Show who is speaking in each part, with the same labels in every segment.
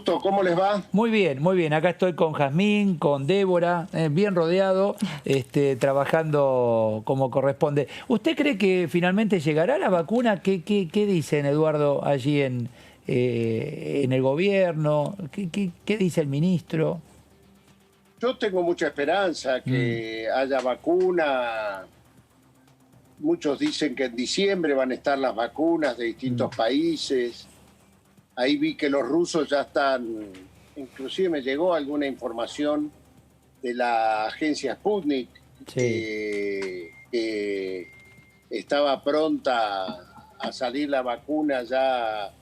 Speaker 1: Augusto, ¿cómo les va?
Speaker 2: Muy bien, muy bien. Acá estoy con Jazmín, con Débora, bien rodeado, trabajando como corresponde. ¿Usted cree que finalmente llegará la vacuna? ¿Qué dicen, Eduardo, allí en el gobierno? ¿Qué dice el ministro?
Speaker 1: Yo tengo mucha esperanza que haya vacuna. Muchos dicen que en diciembre van a estar las vacunas de distintos países. Ahí vi que los rusos ya están, inclusive me llegó alguna información de la agencia Sputnik
Speaker 2: Sí.
Speaker 1: que estaba pronta a salir la vacuna ya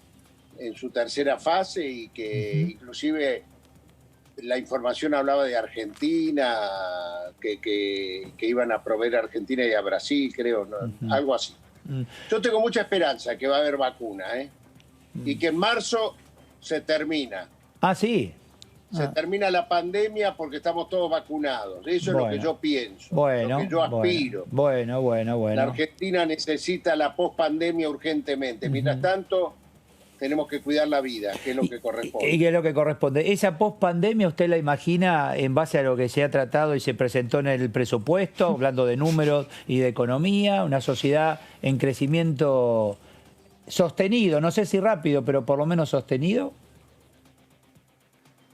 Speaker 1: en su tercera fase y que inclusive la información hablaba de Argentina, que iban a proveer a Argentina y a Brasil, creo, ¿no? Algo así. Yo tengo mucha esperanza que va a haber vacuna, ¿eh? Y que en marzo se termina.
Speaker 2: Ah, sí.
Speaker 1: Se termina la pandemia porque estamos todos vacunados. Eso es lo que yo pienso, lo que yo aspiro.
Speaker 2: Bueno.
Speaker 1: La Argentina necesita la pospandemia urgentemente. Mientras tanto, tenemos que cuidar la vida, que es lo que corresponde.
Speaker 2: Y que es lo que corresponde. ¿Esa pospandemia usted la imagina en base a lo que se ha tratado y se presentó en el presupuesto, hablando de números y de economía, una sociedad en crecimiento sostenido, no sé si rápido, pero por lo menos sostenido?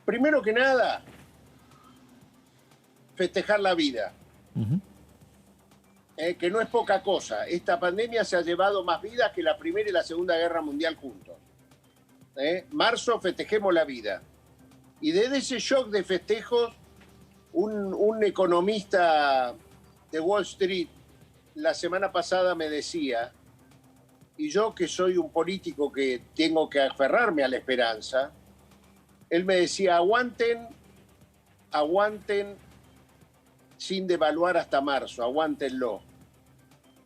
Speaker 1: Primero que nada, festejar la vida, que no es poca cosa. Esta pandemia se ha llevado más vidas que la Primera y la Segunda Guerra Mundial juntos. Marzo, festejemos la vida. Y desde ese shock de festejos, un economista de Wall Street la semana pasada me decía, y yo que soy un político que tengo que aferrarme a la esperanza, él me decía, aguanten sin devaluar hasta marzo, aguántenlo.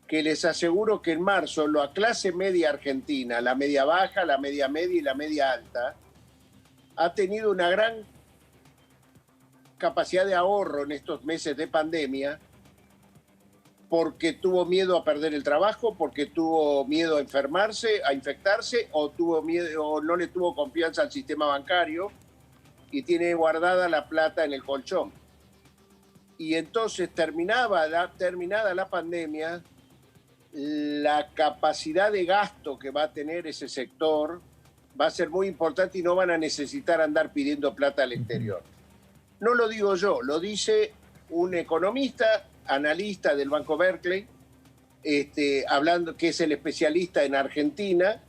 Speaker 1: Que les aseguro que en marzo la clase media argentina, la media baja, la media media y la media alta, ha tenido una gran capacidad de ahorro en estos meses de pandemia porque tuvo miedo a perder el trabajo, porque tuvo miedo a enfermarse, a infectarse, o tuvo miedo, o no le tuvo confianza al sistema bancario y tiene guardada la plata en el colchón. Y entonces, terminada la pandemia, la capacidad de gasto que va a tener ese sector va a ser muy importante y no van a necesitar andar pidiendo plata al exterior. No lo digo yo, lo dice un economista, analista del Banco Berkeley, hablando que es el especialista en Argentina,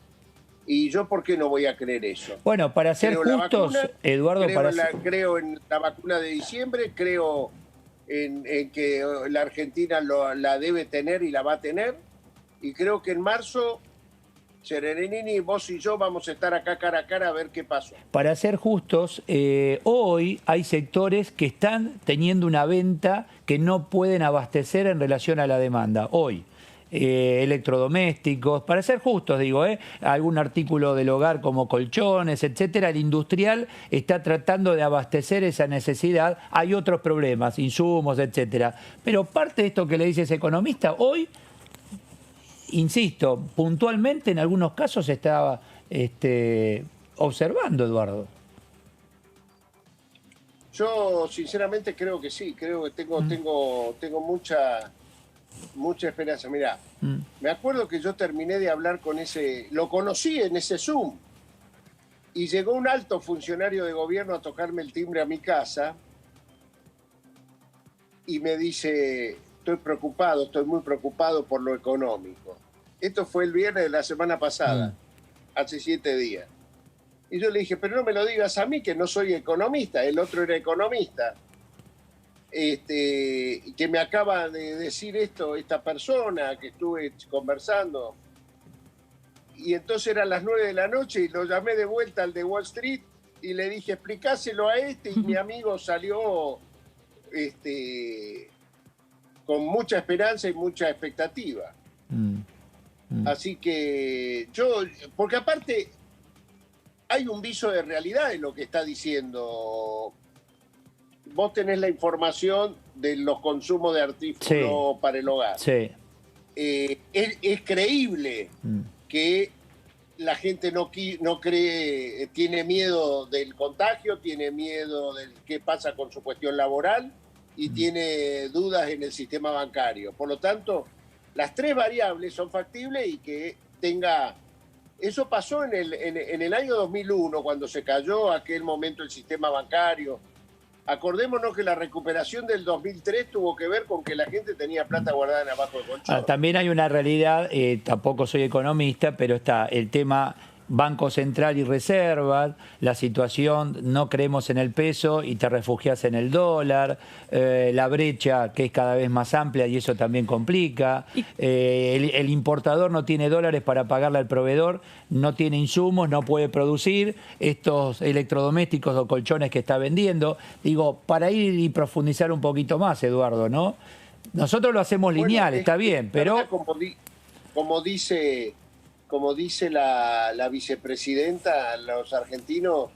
Speaker 1: y yo ¿por qué no voy a creer eso?
Speaker 2: Bueno, para ser justos, Eduardo,
Speaker 1: creo en la vacuna de diciembre, creo en que la Argentina la debe tener y la va a tener, y creo que en marzo Serenini, vos y yo vamos a estar acá cara a cara a ver qué pasó.
Speaker 2: Para ser justos, hoy hay sectores que están teniendo una venta que no pueden abastecer en relación a la demanda. Hoy, electrodomésticos, para ser justos digo, algún artículo del hogar como colchones, etcétera, el industrial está tratando de abastecer esa necesidad. Hay otros problemas, insumos, etcétera. Pero parte de esto que le dice ese economista, hoy, insisto, puntualmente en algunos casos se estaba observando, Eduardo.
Speaker 1: Yo sinceramente creo que sí, creo que tengo mucha esperanza. Mirá, me acuerdo que yo terminé de hablar con lo conocí en ese Zoom, y llegó un alto funcionario de gobierno a tocarme el timbre a mi casa y me dice, estoy muy preocupado por lo económico. Esto fue el viernes de la semana pasada, hace 7 días. Y yo le dije, pero no me lo digas a mí, que no soy economista, el otro era economista. Que me acaba de decir esto, esta persona que estuve conversando. Y entonces eran las 9 de la noche y lo llamé de vuelta al de Wall Street y le dije, explicáselo a y mi amigo salió con mucha esperanza y mucha expectativa. Así que porque aparte hay un viso de realidad en lo que está diciendo. Vos tenés la información de los consumos de artículos para el hogar.
Speaker 2: Sí.
Speaker 1: Es creíble que la gente no cree, tiene miedo del contagio, tiene miedo de qué pasa con su cuestión laboral y tiene dudas en el sistema bancario. Por lo tanto, las tres variables son factibles y que tenga... Eso pasó en el año 2001, cuando se cayó aquel momento el sistema bancario. Acordémonos que la recuperación del 2003 tuvo que ver con que la gente tenía plata guardada en abajo del colchón.
Speaker 2: También hay una realidad, tampoco soy economista, pero está el tema Banco Central y Reservas, la situación, no creemos en el peso y te refugias en el dólar, la brecha que es cada vez más amplia y eso también complica, el importador no tiene dólares para pagarle al proveedor, no tiene insumos, no puede producir estos electrodomésticos o colchones que está vendiendo. Digo, para ir y profundizar un poquito más, Eduardo, ¿no? Nosotros lo hacemos lineal, está bien, pero...
Speaker 1: Como dice la vicepresidenta, los argentinos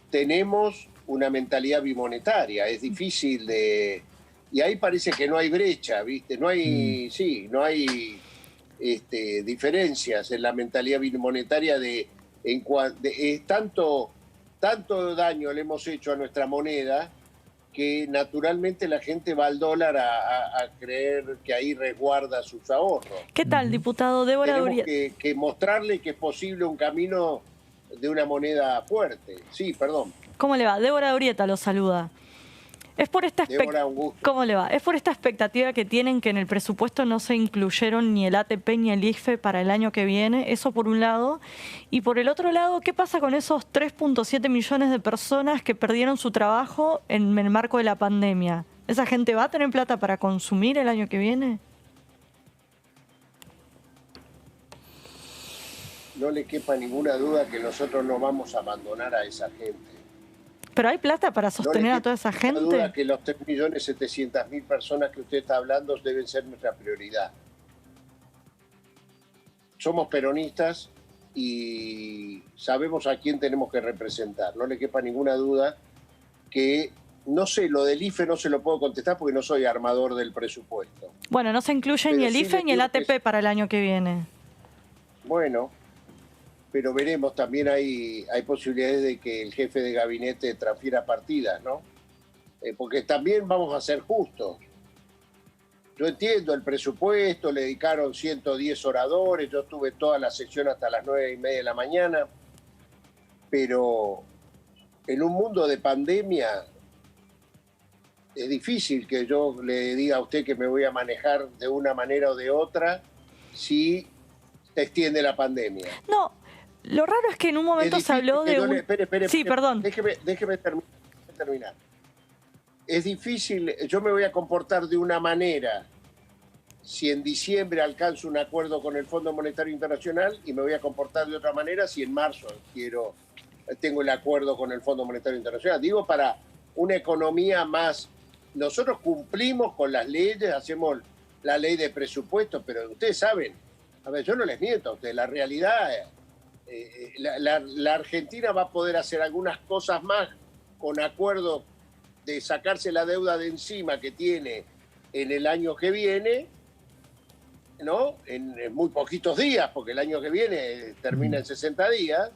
Speaker 1: tenemos una mentalidad bimonetaria, es difícil de... Y ahí parece que no hay brecha, ¿viste? No hay, no hay diferencias en la mentalidad bimonetaria tanto daño le hemos hecho a nuestra moneda que naturalmente la gente va al dólar a creer que ahí resguarda sus ahorros.
Speaker 3: ¿Qué tal, diputado? Débora Urieta.
Speaker 1: Tenemos que mostrarle que es posible un camino de una moneda fuerte. Sí, perdón.
Speaker 3: ¿Cómo le va? Débora Urieta lo saluda. Es por esta
Speaker 1: Débora, un gusto.
Speaker 3: ¿Cómo le va? Es por esta expectativa que tienen que en el presupuesto no se incluyeron ni el ATP ni el IFE para el año que viene, eso por un lado. Y por el otro lado, ¿qué pasa con esos 3.7 millones de personas que perdieron su trabajo en el marco de la pandemia? ¿Esa gente va a tener plata para consumir el año que viene?
Speaker 1: No le quepa ninguna duda que nosotros no vamos a abandonar a esa gente.
Speaker 3: ¿Pero hay plata para sostener a toda esa gente?
Speaker 1: No le quepa duda que los 3.700.000 personas que usted está hablando deben ser nuestra prioridad. Somos peronistas y sabemos a quién tenemos que representar. No le quepa ninguna duda que, no sé, lo del IFE no se lo puedo contestar porque no soy armador del presupuesto.
Speaker 3: Bueno, no se incluye ni el IFE ni el ATP para el año que viene.
Speaker 1: Bueno, pero veremos, también hay posibilidades de que el jefe de gabinete transfiera partidas, ¿no? Porque también vamos a ser justos. Yo entiendo el presupuesto, le dedicaron 110 oradores, yo estuve toda la sesión hasta las 9:30 de la mañana, pero en un mundo de pandemia es difícil que yo le diga a usted que me voy a manejar de una manera o de otra si se extiende la pandemia.
Speaker 3: No. Lo raro es que en un momento se habló de
Speaker 1: Sí,
Speaker 3: perdón.
Speaker 1: Déjeme terminar. Es difícil, yo me voy a comportar de una manera si en diciembre alcanzo un acuerdo con el Fondo Monetario Internacional y me voy a comportar de otra manera si en marzo tengo el acuerdo con el Fondo Monetario Internacional. Digo, para una economía más... Nosotros cumplimos con las leyes, hacemos la ley de presupuesto, pero ustedes saben, a ver, yo no les miento a ustedes, la realidad... la Argentina va a poder hacer algunas cosas más con acuerdo de sacarse la deuda de encima que tiene en el año que viene, ¿no? En muy poquitos días, porque el año que viene termina en 60 días,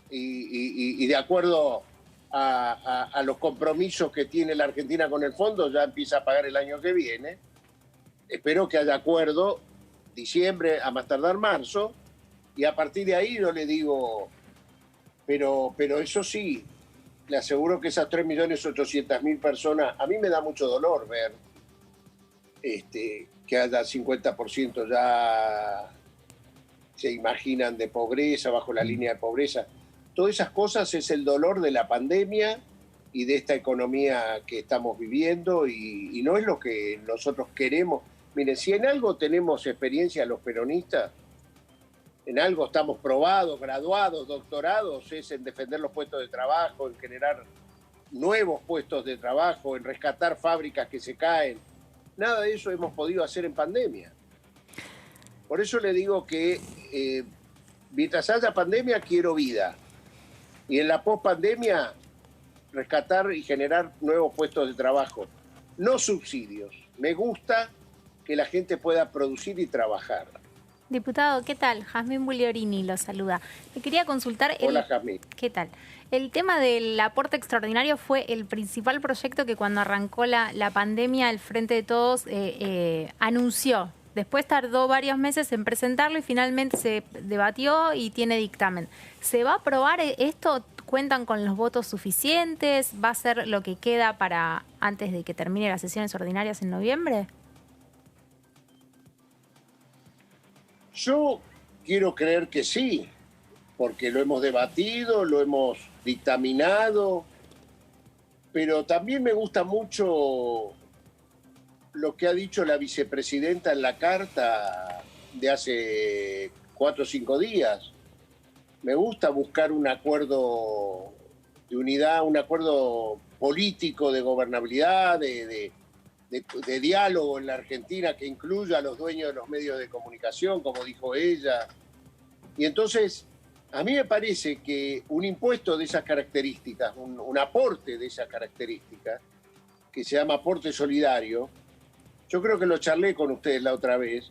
Speaker 1: y de acuerdo a los compromisos que tiene la Argentina con el fondo, ya empieza a pagar el año que viene. Espero que haya acuerdo diciembre, a más tardar marzo, y a partir de ahí yo le digo, pero eso sí, le aseguro que esas 3.800.000 personas, a mí me da mucho dolor ver que haya 50% ya se imaginan de pobreza, bajo la línea de pobreza. Todas esas cosas es el dolor de la pandemia y de esta economía que estamos viviendo y no es lo que nosotros queremos. Miren, si en algo tenemos experiencia los peronistas, en algo estamos probados, graduados, doctorados, es en defender los puestos de trabajo, en generar nuevos puestos de trabajo, en rescatar fábricas que se caen. Nada de eso hemos podido hacer en pandemia. Por eso le digo que mientras haya pandemia quiero vida. Y en la pospandemia rescatar y generar nuevos puestos de trabajo. No subsidios. Me gusta que la gente pueda producir y trabajar.
Speaker 4: Diputado, ¿qué tal? Jazmín Bugliorini lo saluda. Me quería consultar...
Speaker 1: Hola, Jazmín.
Speaker 4: ¿Qué tal? El tema del aporte extraordinario fue el principal proyecto que cuando arrancó la pandemia el Frente de Todos anunció. Después tardó varios meses en presentarlo y finalmente se debatió y tiene dictamen. ¿Se va a aprobar esto? ¿Cuentan con los votos suficientes? ¿Va a ser lo que queda para antes de que termine las sesiones ordinarias en noviembre?
Speaker 1: Yo quiero creer que sí, porque lo hemos debatido, lo hemos dictaminado, pero también me gusta mucho lo que ha dicho la vicepresidenta en la carta de hace 4 o 5 días. Me gusta buscar un acuerdo de unidad, un acuerdo político de gobernabilidad, de diálogo en la Argentina que incluya a los dueños de los medios de comunicación, como dijo ella. Y entonces, a mí me parece que un impuesto de esas características, un aporte de esas características, que se llama aporte solidario, yo creo que lo charlé con ustedes la otra vez.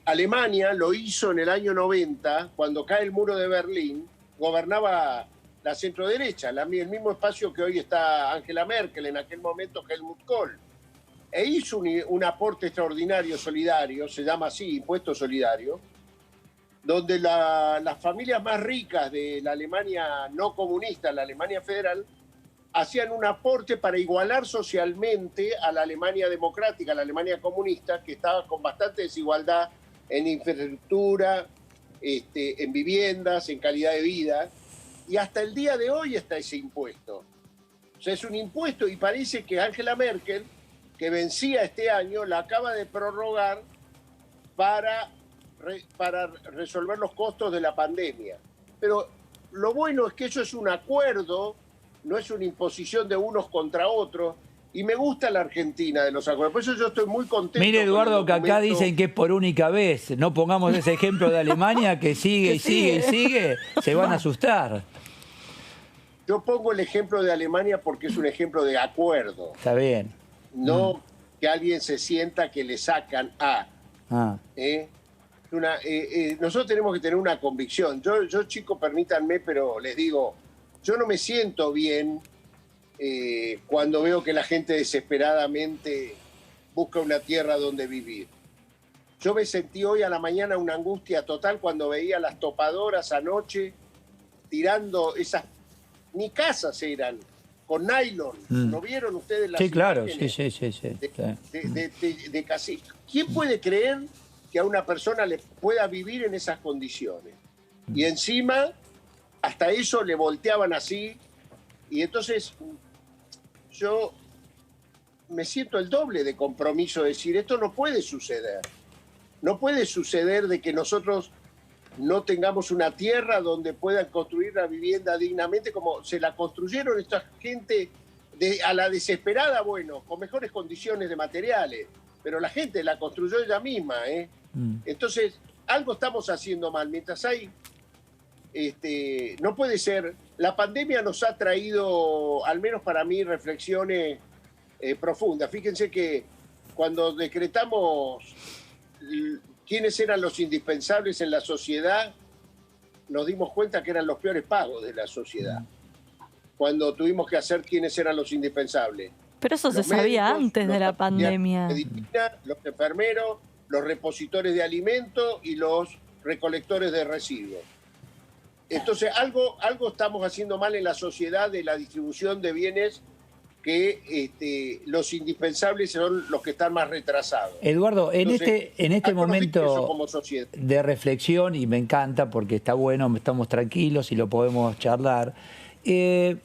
Speaker 1: Alemania lo hizo en el año 90, cuando cae el muro de Berlín, gobernaba la centroderecha, el mismo espacio que hoy está Angela Merkel, en aquel momento Helmut Kohl. E hizo un aporte extraordinario solidario, se llama así, impuesto solidario, donde las familias más ricas de la Alemania no comunista, la Alemania federal, hacían un aporte para igualar socialmente a la Alemania democrática, a la Alemania comunista, que estaba con bastante desigualdad en infraestructura, en viviendas, en calidad de vida. Y hasta el día de hoy está ese impuesto. O sea, es un impuesto y parece que Angela Merkel, que vencía este año, la acaba de prorrogar para resolver los costos de la pandemia. Pero lo bueno es que eso es un acuerdo, no es una imposición de unos contra otros, y me gusta la Argentina de los acuerdos. Por eso yo estoy muy contento.
Speaker 2: Mire, Eduardo, que acá dicen que es por única vez. No pongamos ese ejemplo de Alemania que sigue y sigue y sigue. Se van a asustar.
Speaker 1: Yo pongo el ejemplo de Alemania porque es un ejemplo de acuerdo.
Speaker 2: Está bien.
Speaker 1: No que alguien se sienta que le sacan a. Nosotros tenemos que tener una convicción. Yo, chicos, permítanme, pero les digo, yo no me siento bien cuando veo que la gente desesperadamente busca una tierra donde vivir. Yo me sentí hoy a la mañana una angustia total cuando veía las topadoras anoche tirando esas, ni casas eran, con nylon. ¿No vieron ustedes las imágenes?
Speaker 2: Sí.
Speaker 1: De casi. ¿Quién puede creer que a una persona le pueda vivir en esas condiciones? Y encima, hasta eso le volteaban así. Y entonces yo me siento el doble de compromiso de decir, esto no puede suceder. No puede suceder de que nosotros no tengamos una tierra donde puedan construir la vivienda dignamente como se la construyeron esta gente a la desesperada, bueno, con mejores condiciones de materiales, pero la gente la construyó ella misma, ¿eh? Entonces, algo estamos haciendo mal. Mientras hay, no puede ser, la pandemia nos ha traído, al menos para mí, reflexiones profundas. Fíjense que cuando decretamos quiénes eran los indispensables en la sociedad, nos dimos cuenta que eran los peores pagos de la sociedad. Cuando tuvimos que hacer quiénes eran los indispensables.
Speaker 3: Pero eso se sabía antes de la pandemia.
Speaker 1: Medicina, los enfermeros, los repositores de alimentos y los recolectores de residuos. Entonces, algo estamos haciendo mal en la sociedad de la distribución de bienes, que los indispensables son los que están más retrasados.
Speaker 2: Eduardo,
Speaker 1: entonces,
Speaker 2: en este momento
Speaker 1: como sociedad
Speaker 2: de reflexión, y me encanta porque está bueno, estamos tranquilos y lo podemos charlar, ¿dónde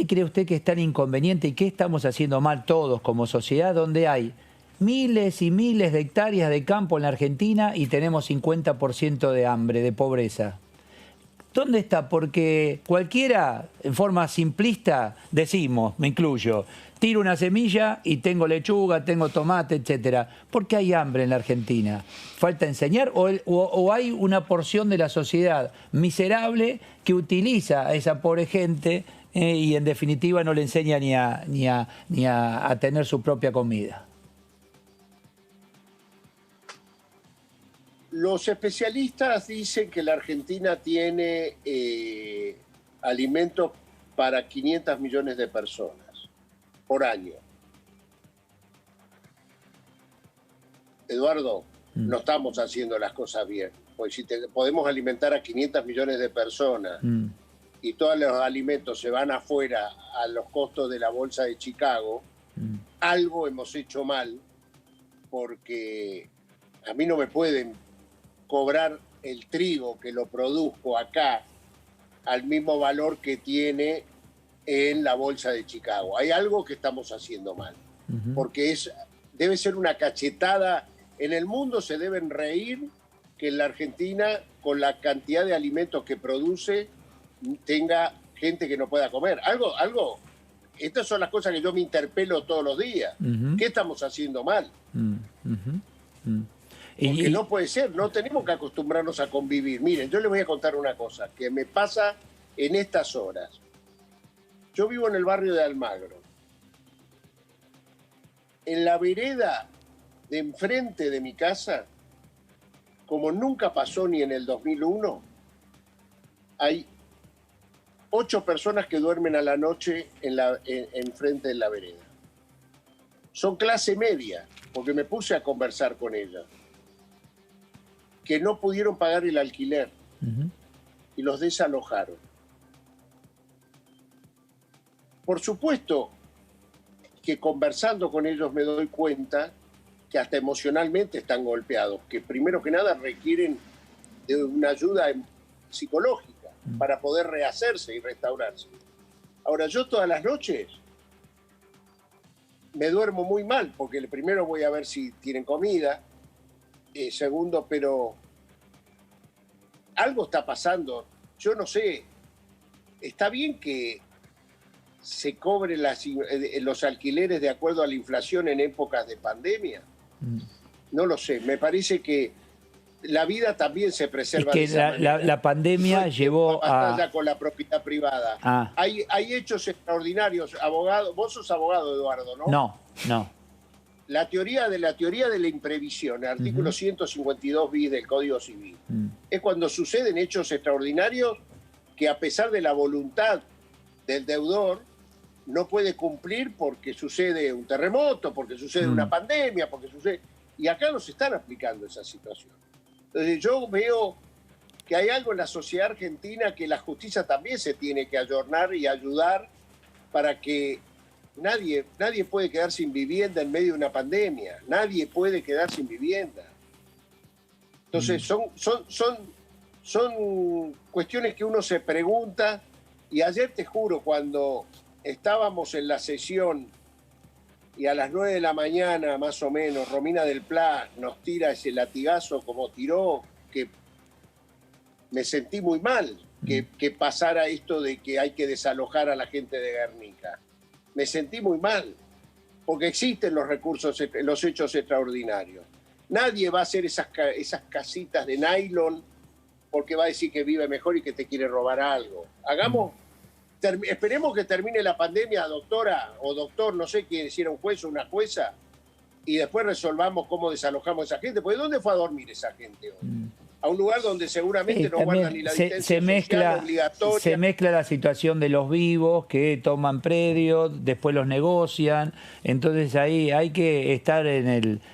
Speaker 2: cree usted que está el inconveniente y qué estamos haciendo mal todos como sociedad, donde hay miles y miles de hectáreas de campo en la Argentina y tenemos 50% de hambre, de pobreza? ¿Dónde está? Porque cualquiera, en forma simplista, decimos, me incluyo, tiro una semilla y tengo lechuga, tengo tomate, etcétera. ¿Por qué hay hambre en la Argentina? ¿Falta enseñar o hay una porción de la sociedad miserable que utiliza a esa pobre gente y en definitiva no le enseña ni a tener su propia comida?
Speaker 1: Los especialistas dicen que la Argentina tiene alimentos para 500 millones de personas por año. Eduardo, no estamos haciendo las cosas bien. Pues si podemos alimentar a 500 millones de personas y todos los alimentos se van afuera a los costos de la bolsa de Chicago, algo hemos hecho mal, porque a mí no me pueden cobrar el trigo que lo produzco acá al mismo valor que tiene en la bolsa de Chicago. Hay algo que estamos haciendo mal, porque debe ser una cachetada. En el mundo se deben reír que en la Argentina, con la cantidad de alimentos que produce, tenga gente que no pueda comer. Estas son las cosas que yo me interpelo todos los días. ¿Qué estamos haciendo mal? Porque no puede ser, no tenemos que acostumbrarnos a convivir. Miren, yo les voy a contar una cosa que me pasa en estas horas. Yo vivo en el barrio de Almagro. En la vereda de enfrente de mi casa, como nunca pasó ni en el 2001, hay 8 personas que duermen a la noche enfrente de la vereda. Son clase media, porque me puse a conversar con ellas, que no pudieron pagar el alquiler y los desalojaron. Por supuesto que conversando con ellos me doy cuenta que hasta emocionalmente están golpeados, que primero que nada requieren de una ayuda psicológica para poder rehacerse y restaurarse. Ahora, yo todas las noches me duermo muy mal, porque primero voy a ver si tienen comida, segundo, pero algo está pasando. Yo no sé, está bien que se cobren los alquileres de acuerdo a la inflación en épocas de pandemia. No lo sé, me parece que la vida también se preserva.
Speaker 2: Es que la pandemia llevó a...
Speaker 1: con la propiedad privada. Hay hechos extraordinarios. Abogado, vos sos abogado, Eduardo, ¿no?
Speaker 2: No.
Speaker 1: La teoría de la imprevisión, el artículo 152 bis del Código Civil, es cuando suceden hechos extraordinarios que, a pesar de la voluntad del deudor, no puede cumplir porque sucede un terremoto, porque sucede una pandemia, porque sucede... Y acá no se están aplicando esa situación. Entonces yo veo que hay algo en la sociedad argentina que la justicia también se tiene que ayornar y ayudar para que nadie puede quedar sin vivienda en medio de una pandemia. Nadie puede quedar sin vivienda. Entonces son cuestiones que uno se pregunta. Y ayer, te juro, cuando estábamos en la sesión y a las 9 de la mañana, más o menos, Romina del Pla nos tira ese latigazo como tiró, que me sentí muy mal que pasara esto de que hay que desalojar a la gente de Guernica. Me sentí muy mal, porque existen los recursos, los hechos extraordinarios. Nadie va a hacer esas casitas de nylon porque va a decir que vive mejor y que te quiere robar algo. Esperemos que termine la pandemia, doctora o doctor, no sé quién, si era un juez o una jueza, y después resolvamos cómo desalojamos a esa gente. Porque ¿dónde fue a dormir esa gente hoy? A un lugar donde seguramente no guardan ni la distancia social obligatoria.
Speaker 2: Se mezcla la situación de los vivos que toman predios, después los negocian. Entonces ahí hay que estar en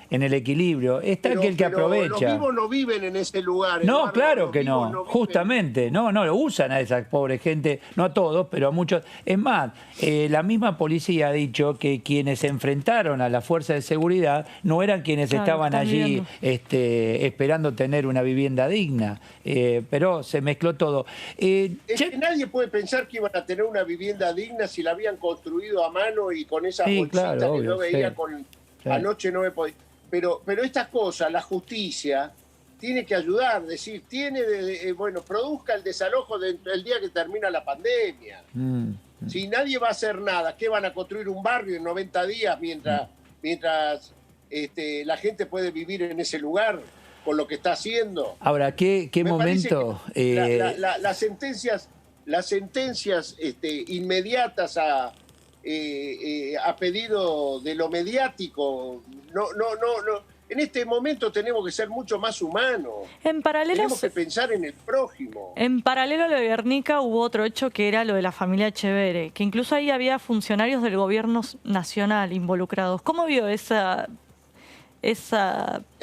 Speaker 2: el equilibrio. Está aquel que aprovecha.
Speaker 1: Los vivos no viven en ese lugar.
Speaker 2: No,
Speaker 1: Eduardo,
Speaker 2: claro que no. Justamente. No, lo usan a esa pobre gente. No a todos, pero a muchos. Es más, la misma policía ha dicho que quienes se enfrentaron a la fuerza de seguridad no eran quienes estaban allí esperando tener una vivienda digna, pero se mezcló todo.
Speaker 1: Es que nadie puede pensar que iban a tener una vivienda digna si la habían construido a mano y con esas bolsitas que yo veía anoche no me podía. Pero estas cosas, la justicia tiene que ayudar, decir, produzca el desalojo el día que termina la pandemia. Si nadie va a hacer nada, ¿qué van a construir un barrio en 90 días mientras la gente puede vivir en ese lugar con lo que está haciendo?
Speaker 2: Ahora, ¿qué momento?
Speaker 1: Las sentencias inmediatas a pedido de lo mediático, En este momento tenemos que ser mucho más humanos.
Speaker 3: En paralelo,
Speaker 1: Tenemos que pensar en el prójimo.
Speaker 3: en paralelo a lo de Guernica hubo otro hecho que era lo de la familia Echeverre, que incluso ahí había funcionarios del gobierno nacional involucrados. ¿Cómo vio esa
Speaker 1: Es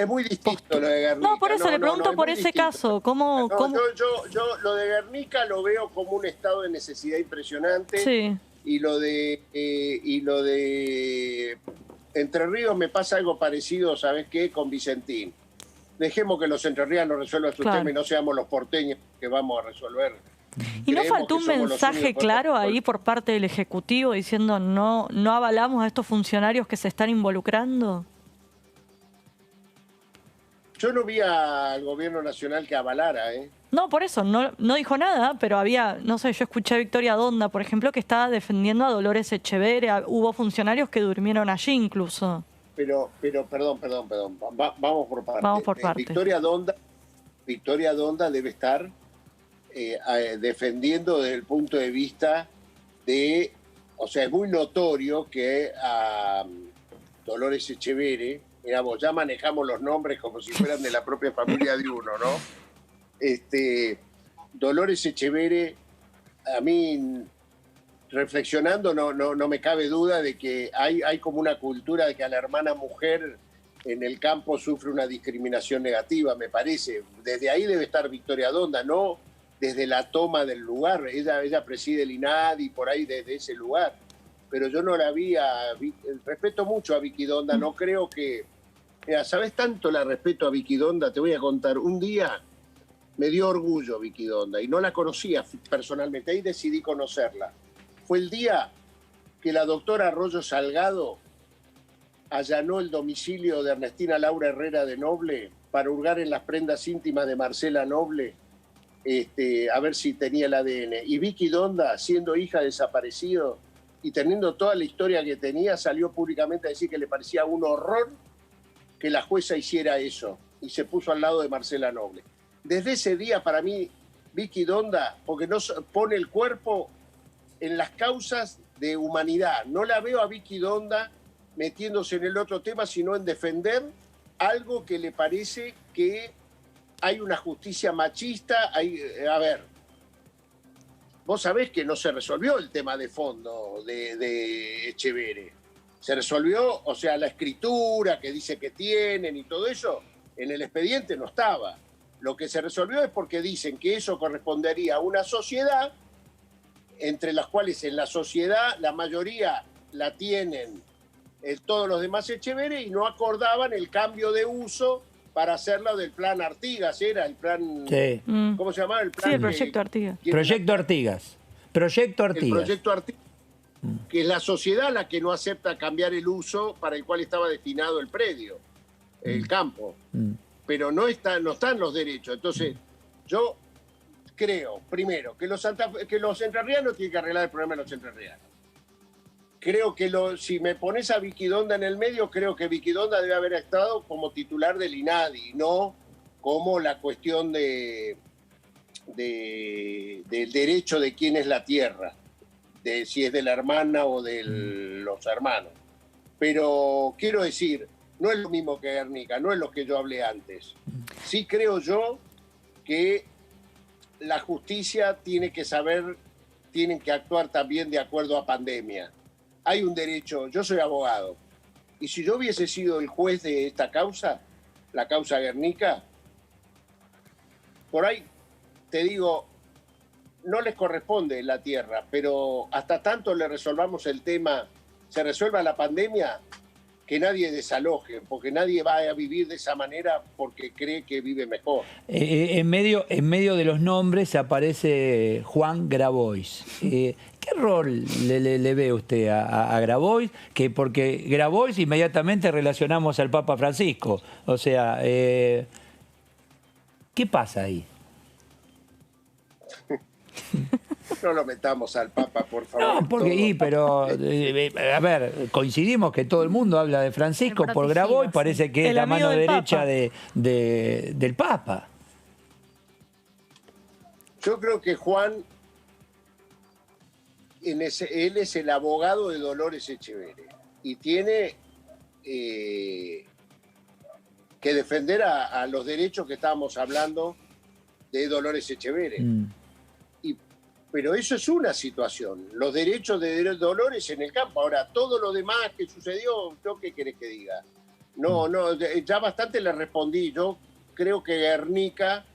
Speaker 1: muy distinto lo de Guernica.
Speaker 3: No, por eso le pregunto
Speaker 1: es
Speaker 3: por
Speaker 1: muy
Speaker 3: ese
Speaker 1: distinto.
Speaker 3: caso. ¿Cómo?
Speaker 1: Yo lo de Guernica lo veo como un estado de necesidad impresionante.
Speaker 3: Sí.
Speaker 1: Y lo de Entre Ríos me pasa algo parecido, ¿sabes qué? Con Vicentín. Dejemos que los entrerrianos resuelvan su tema y no seamos los porteños que vamos a resolver.
Speaker 3: ¿Y no faltó un mensaje claro ahí por parte del Ejecutivo diciendo no avalamos a estos funcionarios que se están involucrando?
Speaker 1: Yo no vi al gobierno nacional que avalara, ¿eh?
Speaker 3: No, por eso, no dijo nada, pero había, no sé, yo escuché a Victoria Donda, por ejemplo, que estaba defendiendo a Dolores Echeverre, hubo funcionarios que durmieron allí incluso.
Speaker 1: Pero perdón. Vamos por partes.
Speaker 3: Vamos por partes.
Speaker 1: Victoria Donda debe estar defendiendo desde el punto de vista de... O sea, es muy notorio que a Dolores Echeverre, digamos, ya manejamos los nombres como si fueran de la propia familia de uno, ¿no? Dolores Echeverre, a mí, reflexionando, no me cabe duda de que hay como una cultura de que a la hermana mujer en el campo sufre una discriminación negativa, me parece. Desde ahí debe estar Victoria Donda, no desde la toma del lugar. Ella preside el INADI por ahí desde ese lugar. Pero yo no la vi respeto mucho a Vicky Donda, no creo que... Mira, ¿sabes tanto la respeto a Vicky Donda? Te voy a contar. Un día me dio orgullo Vicky Donda y no la conocía personalmente. Ahí decidí conocerla. Fue el día que la doctora Arroyo Salgado allanó el domicilio de Ernestina Laura Herrera de Noble para hurgar en las prendas íntimas de Marcela Noble, a ver si tenía el ADN. Y Vicky Donda, siendo hija de desaparecido y teniendo toda la historia que tenía, salió públicamente a decir que le parecía un horror que la jueza hiciera eso, y se puso al lado de Marcela Noble. Desde ese día, para mí, Vicky Donda, porque no pone el cuerpo en las causas de humanidad. No la veo a Vicky Donda metiéndose en el otro tema, sino en defender algo que le parece que hay una justicia machista. A ver, vos sabés que no se resolvió el tema de fondo de Echeverre. Se resolvió, o sea, la escritura que dice que tienen y todo eso, en el expediente no estaba. Lo que se resolvió es porque dicen que eso correspondería a una sociedad, entre las cuales en la sociedad la mayoría la tienen todos los demás Echeverre, y no acordaban el cambio de uso para hacerlo del plan Artigas. Era el plan...
Speaker 2: Sí.
Speaker 1: ¿Cómo se llamaba? El plan
Speaker 3: Sí, el proyecto Artigas.
Speaker 2: Proyecto Artigas. Proyecto Artigas.
Speaker 1: El proyecto Artigas, que es la sociedad la que no acepta cambiar el uso para el cual estaba destinado el predio, el campo. Pero no están los derechos. Entonces, yo creo, primero, que los entrerrianos tienen que arreglar el problema de los entrerrianos. Creo que si me pones a Vicky Donda en el medio, creo que Vicky Donda debe haber estado como titular del INADI, no como la cuestión del derecho de quién es la tierra, de si es de la hermana o de los hermanos. Pero quiero decir, no es lo mismo que Guernica, no es lo que yo hablé antes. Sí creo yo que la justicia tiene que tienen que actuar también de acuerdo a pandemia. Hay un derecho, yo soy abogado, y si yo hubiese sido el juez de esta causa, la causa Guernica, por ahí te digo, no les corresponde la tierra, pero hasta tanto le resolvamos el tema, se resuelva la pandemia, que nadie desaloje, porque nadie va a vivir de esa manera porque cree que vive mejor.
Speaker 2: En medio de los nombres aparece Juan Grabois. ¿Qué rol le ve usted a Grabois? Porque Grabois inmediatamente relacionamos al Papa Francisco. O sea, ¿qué pasa ahí?
Speaker 1: No lo metamos al Papa, por favor.
Speaker 2: No, pero a ver, coincidimos que todo el mundo habla de Francisco por Grabois, parece que es la mano derecha del Papa.
Speaker 1: Yo creo que Juan, él es el abogado de Dolores Echeverre y tiene que defender a los derechos que estábamos hablando de Dolores Echeverre. Pero eso es una situación, los derechos de Dolores en el campo. Ahora, todo lo demás que sucedió, ¿yo qué querés que diga? No, ya bastante le respondí. Yo creo que Guernica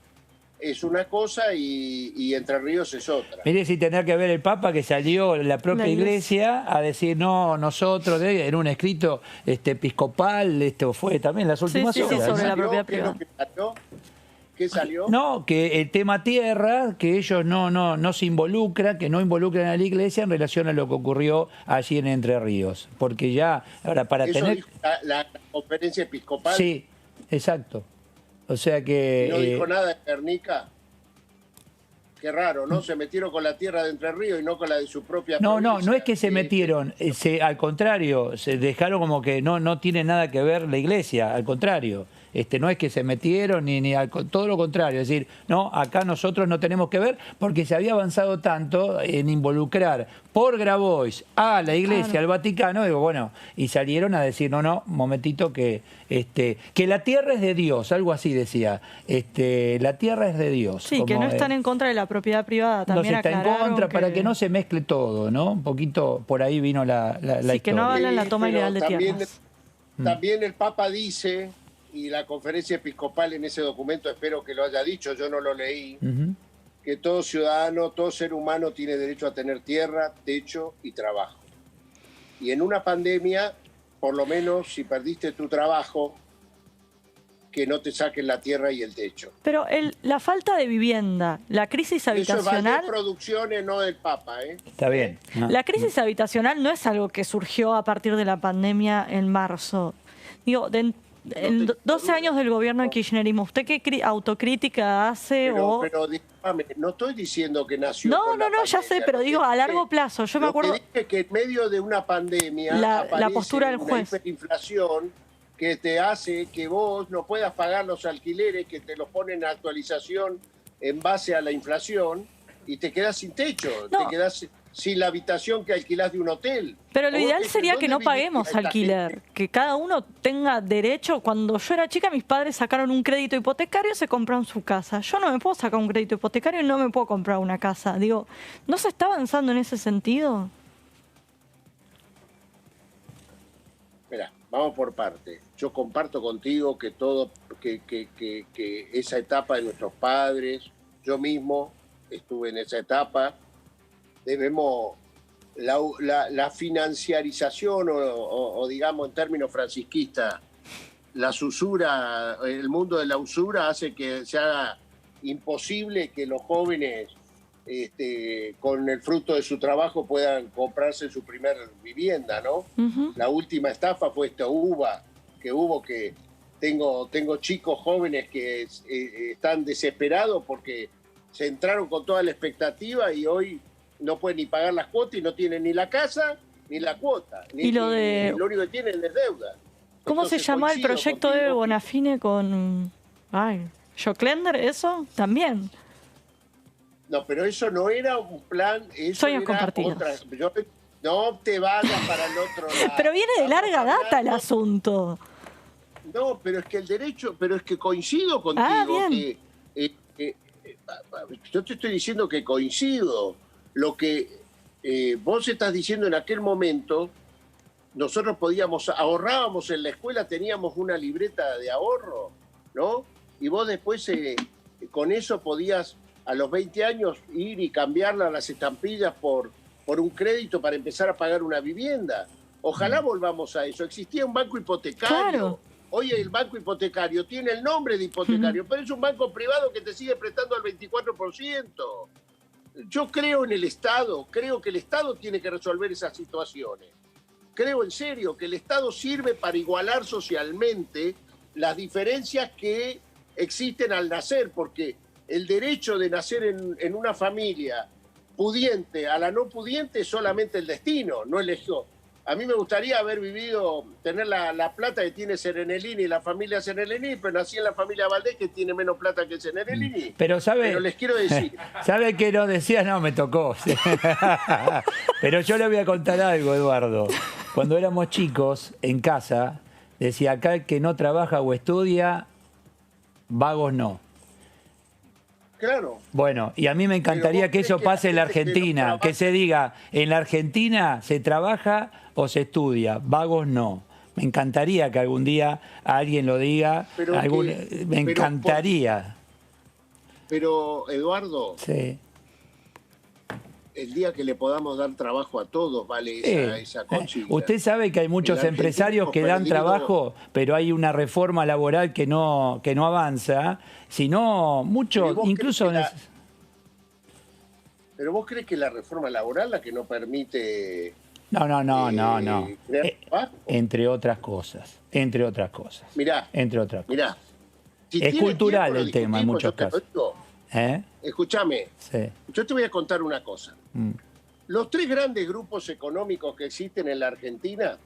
Speaker 1: es una cosa y Entre Ríos es otra.
Speaker 2: Mire si tendrá que ver el Papa, que salió la propia iglesia a decir, no, nosotros, en un escrito episcopal, esto fue también las últimas horas.
Speaker 3: Sí, sobre la propiedad privada.
Speaker 1: ¿Qué salió?
Speaker 2: No, que el tema tierra, que ellos no se involucran, que no involucran a la iglesia en relación a lo que ocurrió allí en Entre Ríos. Porque ya, ahora para
Speaker 1: ¿Eso
Speaker 2: tener...
Speaker 1: dijo la conferencia episcopal?
Speaker 2: Sí, exacto. O sea que...
Speaker 1: ¿No dijo nada de Guernica? Qué raro, ¿no? Se metieron con la tierra de Entre Ríos y no con la de su propia provincia.
Speaker 2: No es que se metieron, al contrario, se dejaron como que no tiene nada que ver la iglesia, al contrario. No es que se metieron todo lo contrario, es decir, no, acá nosotros no tenemos que ver porque se había avanzado tanto en involucrar por Grabois a la iglesia, al Vaticano, digo, bueno, y salieron a decir, no, momentito que la tierra es de Dios, algo así decía, la tierra es de Dios.
Speaker 3: Sí, que no están en contra de la propiedad privada, también
Speaker 2: no se está en contra, para que no se mezcle todo, ¿no? Un poquito por ahí vino la historia.
Speaker 3: Que no hablan la toma ilegal de tierras.
Speaker 1: También el Papa dice, y la conferencia episcopal en ese documento espero que lo haya dicho, yo no lo leí, que todo ciudadano, todo ser humano tiene derecho a tener tierra, techo y trabajo. Y en una pandemia, por lo menos si perdiste tu trabajo, que no te saquen la tierra y el techo.
Speaker 3: Pero la falta de vivienda, la crisis habitacional...
Speaker 1: Eso es de Producciones, no del Papa, ¿eh?
Speaker 2: Está bien.
Speaker 3: La crisis habitacional no es algo que surgió a partir de la pandemia en marzo. Digo, en 12 años del gobierno de kirchnerismo, ¿usted qué autocrítica hace?
Speaker 1: Pero discúlpame, no estoy diciendo que nació
Speaker 3: No,
Speaker 1: con la pandemia,
Speaker 3: ya sé, pero digo a largo plazo. Yo me acuerdo...
Speaker 1: que dije que en medio de una pandemia
Speaker 3: la postura del juez.
Speaker 1: Una hiperinflación que te hace que vos no puedas pagar los alquileres, que te los ponen a actualización en base a la inflación y te quedás sin techo, te quedás sin la habitación que alquilás de un hotel.
Speaker 3: Pero lo ideal sería que no paguemos alquiler, que cada uno tenga derecho. Cuando yo era chica, mis padres sacaron un crédito hipotecario y se compraron su casa. Yo no me puedo sacar un crédito hipotecario y no me puedo comprar una casa. Digo, ¿no se está avanzando en ese sentido?
Speaker 1: Mira, vamos por partes. Yo comparto contigo que que esa etapa de nuestros padres, yo mismo estuve en esa etapa, debemos la financiarización o digamos en términos francisquistas, la usura, el mundo de la usura hace que se haga imposible que los jóvenes con el fruto de su trabajo puedan comprarse su primer vivienda, ¿no? La última estafa fue esta UBA, que tengo chicos jóvenes que están desesperados porque se entraron con toda la expectativa y hoy no pueden ni pagar las cuotas y no tienen ni la casa ni la cuota. Lo único que tienen es deuda.
Speaker 3: ¿Cómo se llama el proyecto de Bonafine con Joclender? ¿Eso? También.
Speaker 1: No, pero eso no era un plan.
Speaker 3: Sueños compartidos.
Speaker 1: No te vayas para el otro lado.
Speaker 3: Pero viene de larga data el asunto.
Speaker 1: No, pero es que el derecho, pero es que coincido contigo.
Speaker 3: Bien.
Speaker 1: Yo te estoy diciendo que coincido. Lo que vos estás diciendo en aquel momento, nosotros ahorrábamos en la escuela, teníamos una libreta de ahorro, ¿no? Y vos después con eso podías a los 20 años ir y cambiarla las estampillas por un crédito para empezar a pagar una vivienda. Ojalá volvamos a eso. Existía un banco hipotecario.
Speaker 3: Claro.
Speaker 1: Hoy el banco hipotecario tiene el nombre de hipotecario, pero es un banco privado que te sigue prestando al 24%. Yo creo en el Estado, creo que el Estado tiene que resolver esas situaciones. Creo en serio que el Estado sirve para igualar socialmente las diferencias que existen al nacer, porque el derecho de nacer en una familia pudiente a la no pudiente es solamente el destino, no eligió. A mí me gustaría haber tener la plata que tiene Serenelini y la familia Serenelini, pero nací en la familia Valdés, que tiene menos plata que Serenelini.
Speaker 2: Pero les quiero decir. ¿Sabe que no decía? No, me tocó. Pero yo le voy a contar algo, Eduardo. Cuando éramos chicos, en casa, Decía, acá el que no trabaja o estudia, vagos no.
Speaker 1: Claro.
Speaker 2: Bueno, y a mí me encantaría que eso pase en la Argentina, que se diga, en la Argentina se trabaja o se estudia, vagos no. Me encantaría que algún día alguien lo diga, me encantaría.
Speaker 1: Pero, Eduardo,
Speaker 2: Sí.
Speaker 1: el día que le podamos dar trabajo a todos, vale esa consigna.
Speaker 2: Usted sabe que hay muchos empresarios que dan trabajo, pero hay una reforma laboral que no avanza, sino muchos, incluso...
Speaker 1: Pero vos crees que la reforma laboral la que no permite...
Speaker 2: No.
Speaker 1: crear trabajo?
Speaker 2: Entre otras cosas.
Speaker 1: Mirá, si
Speaker 2: es
Speaker 1: tiene
Speaker 2: cultural
Speaker 1: tiempo,
Speaker 2: el tema en
Speaker 1: discutimos,
Speaker 2: muchos
Speaker 1: yo te lo
Speaker 2: casos.
Speaker 1: digo.
Speaker 2: ¿Eh?
Speaker 1: Escúchame,
Speaker 2: Sí.
Speaker 1: yo te voy a contar una cosa. Los tres grandes grupos económicos que existen en la Argentina,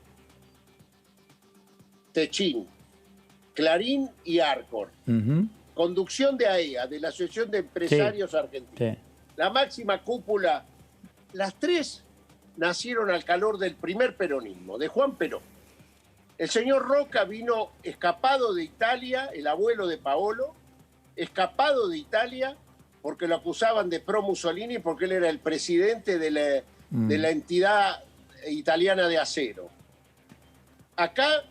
Speaker 1: Techín, Clarín y Arcor,
Speaker 2: Ujú.
Speaker 1: conducción de AEA, de la Asociación de Empresarios Argentinos,
Speaker 2: Sí.
Speaker 1: la máxima cúpula, las tres nacieron al calor del primer peronismo, de Juan Perón. El señor Roca vino escapado de Italia, el abuelo de Paolo, escapado de Italia porque lo acusaban de pro Mussolini porque él era el presidente de la entidad italiana de acero. Acá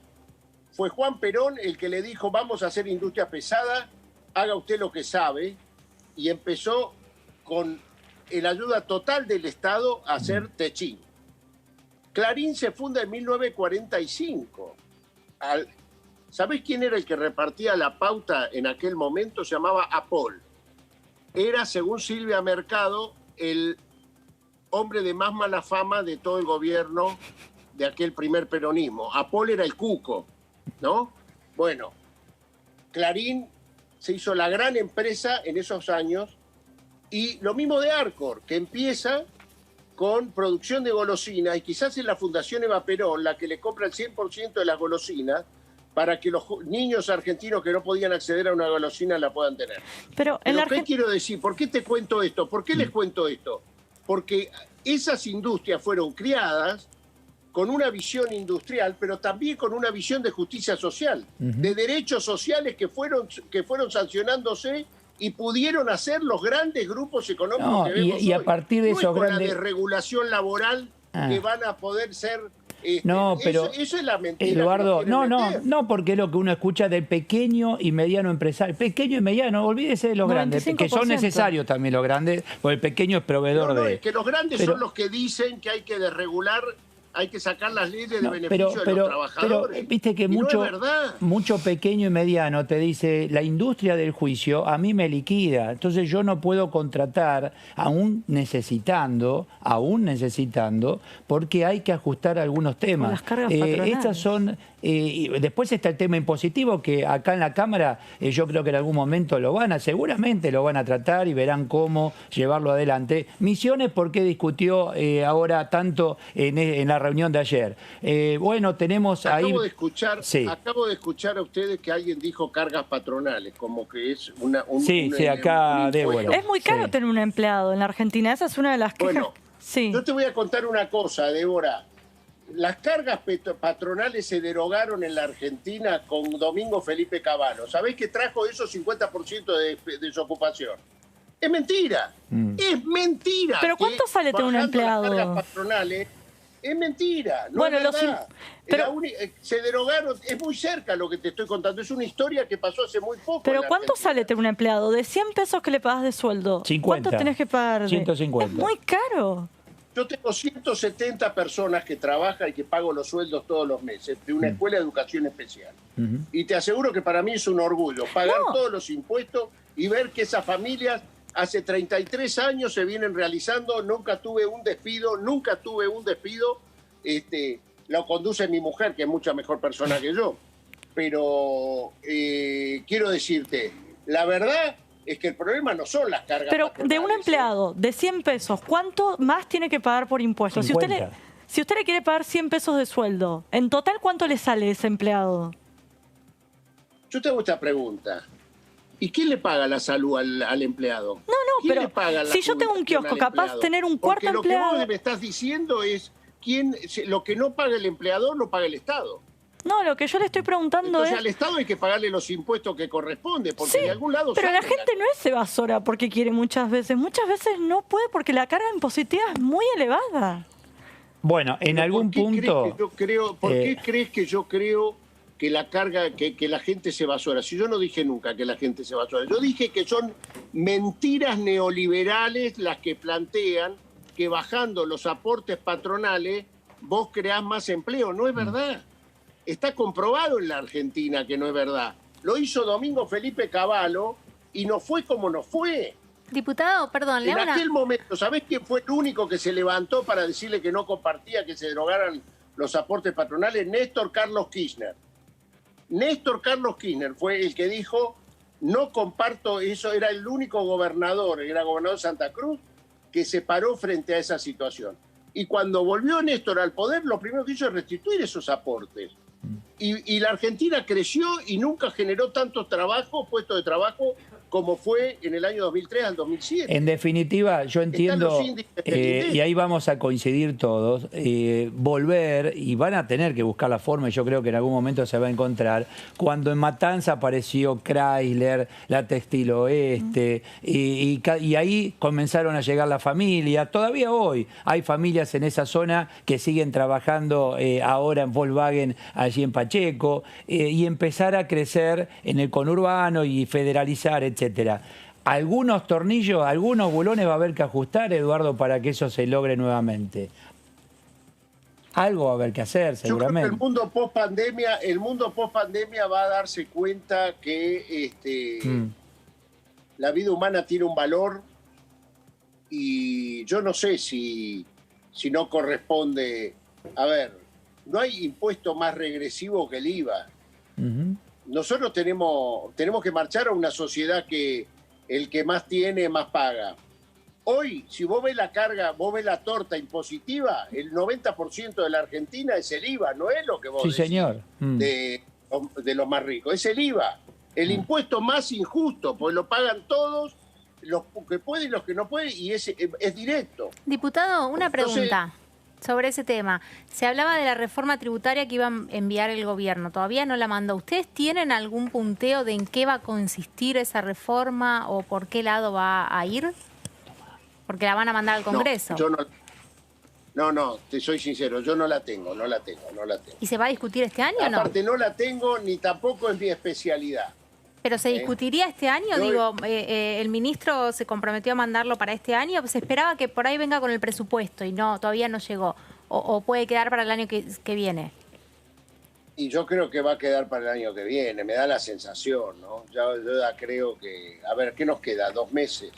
Speaker 1: fue Juan Perón el que le dijo vamos a hacer industria pesada, haga usted lo que sabe, y empezó con la ayuda total del Estado a hacer Techín. Clarín se funda en 1945. ¿Sabés quién era el que repartía la pauta en aquel momento? Se llamaba Apol. Era, según Silvia Mercado, el hombre de más mala fama de todo el gobierno de aquel primer peronismo. Apol era el cuco, ¿no? Bueno, Clarín se hizo la gran empresa en esos años, y lo mismo de Arcor, que empieza con producción de golosinas, y quizás es la Fundación Eva Perón la que le compra el 100% de las golosinas para que los niños argentinos que no podían acceder a una golosina la puedan tener.
Speaker 3: Pero
Speaker 1: ¿qué quiero decir? ¿Por qué te cuento esto? ¿Por qué les cuento esto? Porque esas industrias fueron criadas con una visión industrial, pero también con una visión de justicia social, de derechos sociales que fueron sancionándose y pudieron hacer los grandes grupos económicos que vemos
Speaker 2: y a
Speaker 1: hoy.
Speaker 2: partir de
Speaker 1: no
Speaker 2: esos
Speaker 1: es con
Speaker 2: grandes...
Speaker 1: la desregulación laboral que van a poder ser...
Speaker 2: No, pero
Speaker 1: eso es la mentira.
Speaker 2: Eduardo, no, porque es lo que uno escucha del pequeño y mediano empresario. Pequeño y mediano, olvídese de los grandes, que son
Speaker 3: 95%.
Speaker 2: necesarios también los grandes, porque el pequeño es proveedor de...
Speaker 1: Es que los grandes son los que dicen que hay que desregular, hay que sacar las leyes de beneficio de los trabajadores.
Speaker 2: Pero viste que
Speaker 1: no es verdad.
Speaker 2: mucho pequeño y mediano te dice, la industria del juicio a mí me liquida, entonces yo no puedo contratar aún necesitando, porque hay que ajustar algunos temas.
Speaker 3: Las cargas patronales.
Speaker 2: Estas son... y después está el tema impositivo, que acá en la Cámara yo creo que en algún momento seguramente lo van a tratar y verán cómo llevarlo adelante. Misiones, ¿por qué discutió ahora tanto en la reunión de ayer? Bueno, tenemos ahí...
Speaker 1: Acabo de escuchar a ustedes que alguien dijo cargas patronales, como que es
Speaker 2: acá Débora.
Speaker 3: Es muy caro tener un empleado en la Argentina, esa es una de las quejas.
Speaker 1: Bueno, yo te voy a contar una cosa, Débora. Las cargas patronales se derogaron en la Argentina con Domingo Felipe Cavano. ¿Sabés qué trajo esos 50% de desocupación? Es mentira. Es mentira.
Speaker 3: ¿Pero cuánto sale tener un empleado?
Speaker 1: Las cargas patronales, es mentira. No
Speaker 3: bueno,
Speaker 1: es verdad. Se derogaron, es muy cerca lo que te estoy contando. Es una historia que pasó hace muy poco.
Speaker 3: ¿Pero cuánto sale tener un empleado? De 100 pesos que le pagas de sueldo,
Speaker 2: 50.
Speaker 3: ¿cuánto tenés que pagar?
Speaker 2: 150.
Speaker 3: Es muy caro.
Speaker 1: Yo tengo 170 personas que trabajan y que pago los sueldos todos los meses de una escuela de educación especial. Y te aseguro que para mí es un orgullo pagar todos los impuestos y ver que esas familias hace 33 años se vienen realizando. Nunca tuve un despido. Lo conduce mi mujer, que es mucha mejor persona que yo. Pero quiero decirte, la verdad es que el problema no son las cargas
Speaker 3: Pero
Speaker 1: patronales.
Speaker 3: de un empleado de 100 pesos, ¿cuánto más tiene que pagar por impuestos? Si usted le quiere pagar 100 pesos de sueldo, en total, ¿cuánto le sale ese empleado?
Speaker 1: Yo te hago esta pregunta. ¿Y quién le paga la salud al empleado?
Speaker 3: No, pero si yo tengo un kiosco, capaz de tener un cuarto empleado...
Speaker 1: Porque lo que vos me estás diciendo es lo que no paga el empleador lo paga el Estado.
Speaker 3: No, lo que yo le estoy preguntando
Speaker 1: Entonces
Speaker 3: es...
Speaker 1: al Estado hay que pagarle los impuestos que corresponde, porque
Speaker 3: Sí,
Speaker 1: de algún lado
Speaker 3: pero la
Speaker 1: salen
Speaker 3: gente no es evasora porque quiere muchas veces. Muchas veces no puede porque la carga impositiva es muy elevada.
Speaker 2: Bueno, en
Speaker 1: Pero
Speaker 2: algún punto...
Speaker 1: ¿Por qué crees que yo creo que la carga, que la gente se evasora? Si yo no dije nunca que la gente se evasora, yo dije que son mentiras neoliberales las que plantean que bajando los aportes patronales vos creás más empleo. No es verdad. Está comprobado en la Argentina que no es verdad. Lo hizo Domingo Felipe Cavallo y no fue como no fue.
Speaker 4: Diputado, perdón,
Speaker 1: En aquel momento, ¿sabés quién fue el único que se levantó para decirle que no compartía que se derogaran los aportes patronales? Néstor Carlos Kirchner. Néstor Carlos Kirchner fue el que dijo, no comparto eso, era el único gobernador, era gobernador de Santa Cruz, que se paró frente a esa situación. Y cuando volvió Néstor al poder, lo primero que hizo es restituir esos aportes. Y la Argentina creció y nunca generó tantos trabajos, puestos de trabajo, como fue en el año 2003 al 2007.
Speaker 2: En definitiva, yo entiendo, y ahí vamos a coincidir todos, volver, y van a tener que buscar la forma, y yo creo que en algún momento se va a encontrar, cuando en Matanza apareció Chrysler, la Textil Oeste, y ahí comenzaron a llegar las familias. Todavía hoy hay familias en esa zona que siguen trabajando ahora en Volkswagen, allí en Pacheco, y empezar a crecer en el conurbano y federalizar, etcétera. Algunos tornillos, algunos bulones va a haber que ajustar, Eduardo, para que eso se logre nuevamente. Algo va a haber que hacer, seguramente.
Speaker 1: Yo creo que el mundo post-pandemia va a darse cuenta que la vida humana tiene un valor y yo no sé si no corresponde. A ver, no hay impuesto más regresivo que el IVA. Nosotros tenemos que marchar a una sociedad que el que más tiene, más paga. Hoy, si vos ves la carga, vos ves la torta impositiva, el 90% de la Argentina es el IVA, no es lo que vos
Speaker 2: sí,
Speaker 1: decís
Speaker 2: señor.
Speaker 1: de los más ricos, es el IVA, el impuesto más injusto, porque lo pagan todos, los que pueden y los que no pueden, y es directo.
Speaker 4: Diputado, una pregunta sobre ese tema. Se hablaba de la reforma tributaria que iba a enviar el gobierno. Todavía no la mandó. ¿Ustedes tienen algún punteo de en qué va a consistir esa reforma o por qué lado va a ir? Porque la van a mandar al Congreso.
Speaker 1: No, yo no, te soy sincero, yo no la tengo.
Speaker 4: ¿Y se va a discutir este año o no?
Speaker 1: Aparte no la tengo ni tampoco es mi especialidad.
Speaker 4: ¿Pero se discutiría este año? El ministro se comprometió a mandarlo para este año. Se esperaba que por ahí venga con el presupuesto y no, todavía no llegó. O puede quedar para el año que viene.
Speaker 1: Y yo creo que va a quedar para el año que viene, me da la sensación, ¿no? Yo ya creo que... A ver, ¿qué nos queda? 2 meses.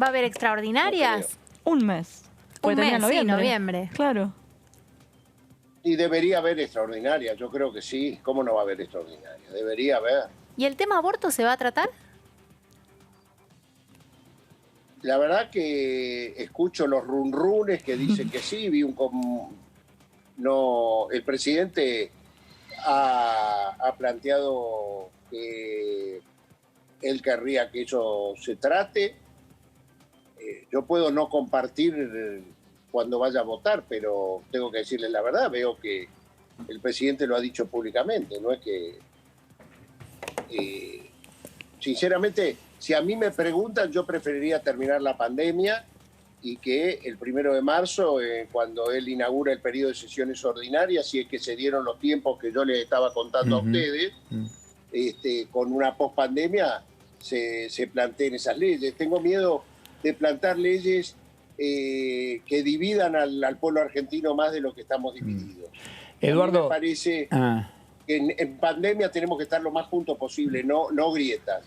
Speaker 4: ¿Va a haber extraordinarias?
Speaker 3: Un mes.
Speaker 4: Un mes, sí, noviembre.
Speaker 3: Claro.
Speaker 1: Y debería haber extraordinaria, yo creo que sí. ¿Cómo no va a haber extraordinaria? Debería haber.
Speaker 4: ¿Y el tema aborto se va a tratar?
Speaker 1: La verdad que escucho los runrunes que dicen que sí. El presidente ha planteado que él querría que eso se trate. Yo puedo no compartir cuando vaya a votar, pero tengo que decirle la verdad. Veo que el presidente lo ha dicho públicamente, no es que... sinceramente, si a mí me preguntan, yo preferiría terminar la pandemia y que el 1 de marzo, cuando él inaugura el periodo de sesiones ordinarias, si es que se dieron los tiempos que yo les estaba contando a ustedes, con una pospandemia se planteen esas leyes. Tengo miedo de plantar leyes que dividan al pueblo argentino más de lo que estamos divididos.
Speaker 2: Eduardo,
Speaker 1: a mí me parece que en pandemia tenemos que estar lo más juntos posible, no grietas.